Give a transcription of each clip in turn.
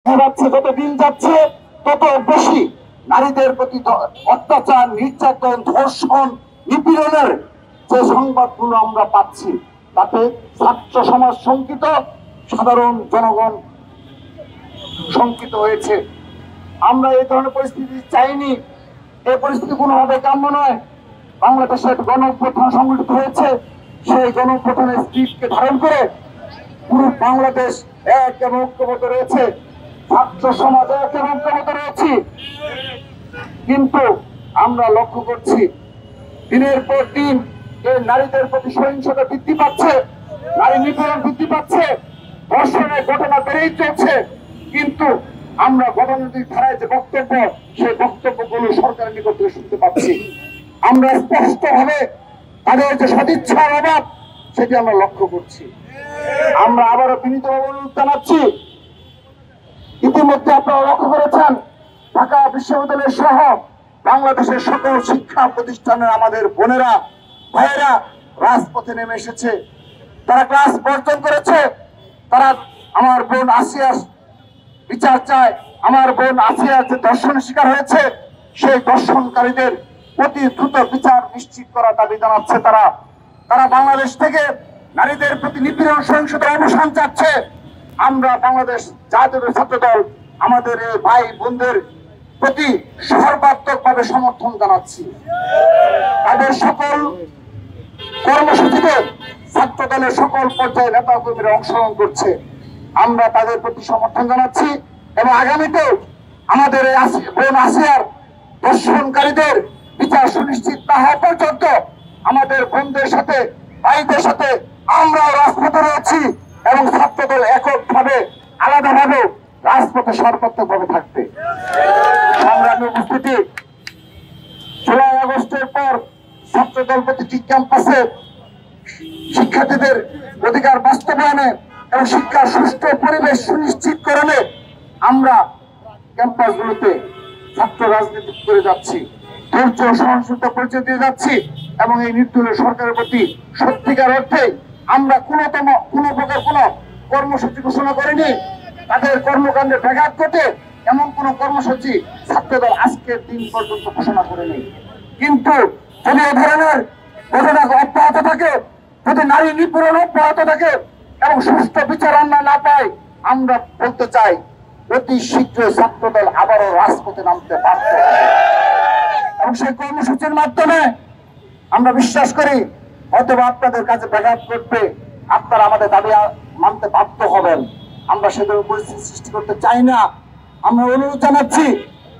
যত দিন যাচ্ছে তত বেশি নারীদের প্রতি অত্যাচার, নির্যাতন, ধর্ষণ, নিপীড়নের যে সংবাদগুলো আমরা পাচ্ছি, তাতে ছাত্র সমাজ শঙ্কিত, সাধারণ জনগণ শঙ্কিত হয়েছে। আমরা এই ধরনের পরিস্থিতি চাইনি। এই পরিস্থিতি কোনোভাবে কাম্য নয়। বাংলাদেশে একটা গণঅভ্যুত্থান সংগঠিত হয়েছে। সেই গণঅভ্যুত্থানের স্পিরিটকে ধারণ করে পুরো বাংলাদেশ এক এবং ঐক্যবদ্ধ রয়েছে, ছাত্র সমাজ এক এবং ঐক্যবদ্ধ রয়েছে। কিন্তু আমরা লক্ষ্য করছি দিনের পর দিন এই নারীদের প্রতি সহিংসতা বৃদ্ধি পাচ্ছে, নারী নিপীড়ন বৃদ্ধি পাচ্ছে, ধর্ষণের ঘটনা বেড়েই চলছে। কিন্তু আমরা গণতান্ত্রিক ধারায় যে বক্তব্য, সেই বক্তব্যগুলো সরকারের নিকট থেকে শুনতে পাচ্ছি। আমরা স্পষ্টভাবে তাদের যে সদিচ্ছার অভাব, সেটি আমরা লক্ষ্য করছি। আমরা আবারও বিনীতভাবে অনুরোধ জানাচ্ছি, ইতিমধ্যে আপনারা লক্ষ্য করেছেন ঢাকা বিশ্ববিদ্যালয় সহ বাংলাদেশের সকল শিক্ষা প্রতিষ্ঠানের আমাদের বোনেরা, ভাইয়েরা রাজপথে নেমে এসেছে। তারা ক্লাস বর্জন করেছে। তারা আমার বোন আসিয়ার বিচার চায়। আমার বোন আসিয়ার যে ধর্ষণের শিকার হয়েছে, সেই ধর্ষণকারীদের অতি দ্রুত বিচার নিশ্চিত করার দাবি জানাচ্ছে। তারা বাংলাদেশ থেকে নারীদের প্রতি নিপীড়ন, সহিংসতার অবসান চাচ্ছে। আমরা বাংলাদেশ জাতীয় ছাত্র দল আমাদের এই ভাই বোনদের প্রতি সর্বাত্মকভাবে সমর্থন জানাচ্ছি। তাদের সকল কর্মসূচিতে ছাত্র দলের সকল পর্যায়ে নেতা কর্মীরা অংশগ্রহণ করছে। আমরা তাদের প্রতি সমর্থন জানাচ্ছি এবং আগামীতে আমাদের এই বোন আসিয়ার ধর্ষণকারীদের বিচার সুনিশ্চিত না হওয়া পর্যন্ত আমাদের বোনদের সাথে, ভাইদের সাথে আমরাও রাজপথে রয়েছি এবং ছাত্রদল এককভাবে, আলাদাভাবে রাজপথে সর্বাত্মকভাবে থাকবে। সংগ্রামী উপস্থিতি, জুলাই আগস্টের পর ছাত্রদল প্রতিটি ক্যাম্পাসে শিক্ষার্থীদের অধিকার বাস্তবায়নে এবং শিক্ষার সুষ্ঠু পরিবেশ সুনিশ্চিত করণে আমরা ক্যাম্পাসগুলোতে ছাত্র রাজনীতি করে যাচ্ছি, ধৈর্য সহনশীলতা পরিচয় দিয়ে যাচ্ছি এবং এই নির্দলীয় সরকারের প্রতি সত্যিকার অর্থে আমরা কোনো প্রকার কোনো কর্মসূচি ঘোষণা করিনি। তাদের কর্মকাণ্ডে ব্যাঘাত ঘটে এমন কোন কর্মসূচি ছাত্রদল আজকের দিন পর্যন্ত ঘোষণা করেনি। কিন্তু যদি এ ধরনের ঘটনা অব্যাহত থাকে, যদি নারী নিপীড়ন অব্যাহত থাকে এবং সুষ্ঠু বিচার আমরা না পাই, আমরা বলতে চাই অতি শীঘ্রই ছাত্রদল আবারও রাজপথে নামতে বাধ্য হবে এবং সেই কর্মসূচির মাধ্যমে আমরা বিশ্বাস করি হয়তোবা আপনাদের কাছে ব্যাঘাত ঘটবে, আপনারা আমাদের দাবি মানতে বাধ্য হবেন। আমরা সেগুলো পরিস্থিতি সৃষ্টি করতে চাই না। আমরা অনুরোধ জানাচ্ছি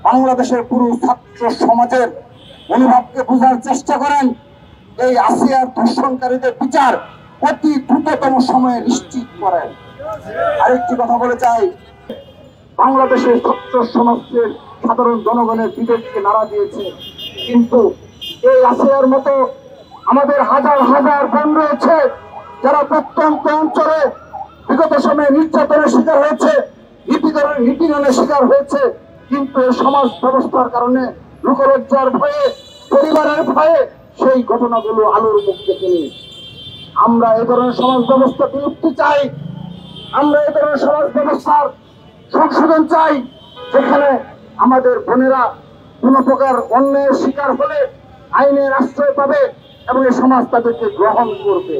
বাংলাদেশের পুরো ছাত্র সমাজের মনোভাবকে বোঝার চেষ্টা করেন। এই আসিয়ার ধর্ষণকারীদের বিচার অতি দ্রুততম সময়ে নিশ্চিত করেন। আরেকটি কথা বলে চাই, বাংলাদেশের ছাত্র সমাজের সাধারণ জনগণের বিবেককে নাড়া দিয়েছে। কিন্তু এই আসিয়ার মতো আমাদের হাজার হাজার বোন রয়েছে যারা প্রত্যন্ত অঞ্চলে বিগত সময়ে নির্যাতনের শিকার হয়েছে, নিপীড়নের শিকার হয়েছে। কিন্তু সমাজ ব্যবস্থার কারণে, লোকলজ্জার ভয়ে, পরিবারের ভয়ে সেই ঘটনাগুলো আলোর মুখ দেখেনি। আমরা এ ধরনের সমাজ ব্যবস্থা বিলুপ্তি চাই। আমরা এ ধরনের সমাজ ব্যবস্থার সংশোধন চাই, যেখানে আমাদের বোনেরা কোন প্রকার অন্যায়ের শিকার হলে আইনের আশ্রয় পাবে এবং এই সমাজ তাদেরকে গ্রহণ করবে।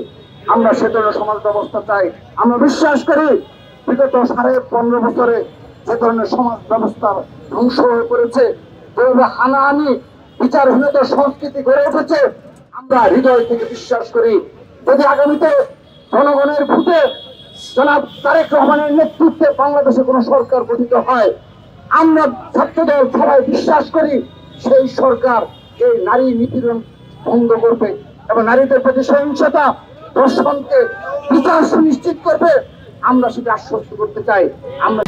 আমরা সে ধরনের সমাজ ব্যবস্থা চাই। আমরা বিশ্বাস করি বিগত 15.5 বছরে যে ধরনের সমাজ ব্যবস্থা ধ্বংস হয়ে পড়েছে, যেভাবে হানাহানি, বিচারহীনতার সংস্কৃতি গড়ে উঠেছে, আমরা হৃদয় থেকে বিশ্বাস করি যদি আগামীতে জনগণের ভোটে জনাব তারেক রহমানের নেতৃত্বে বাংলাদেশে কোন সরকার গঠিত হয়, আমরা ছাত্রদল সবাই বিশ্বাস করি সেই সরকার এই নারী নিপীড়ন বন্ধ করবে এবং নারীদের প্রতি সহিংসতা, ধর্ষণকে বিচার সুনিশ্চিত করবে। আমরা সেটা আশ্বস্ত করতে চাই। আমরা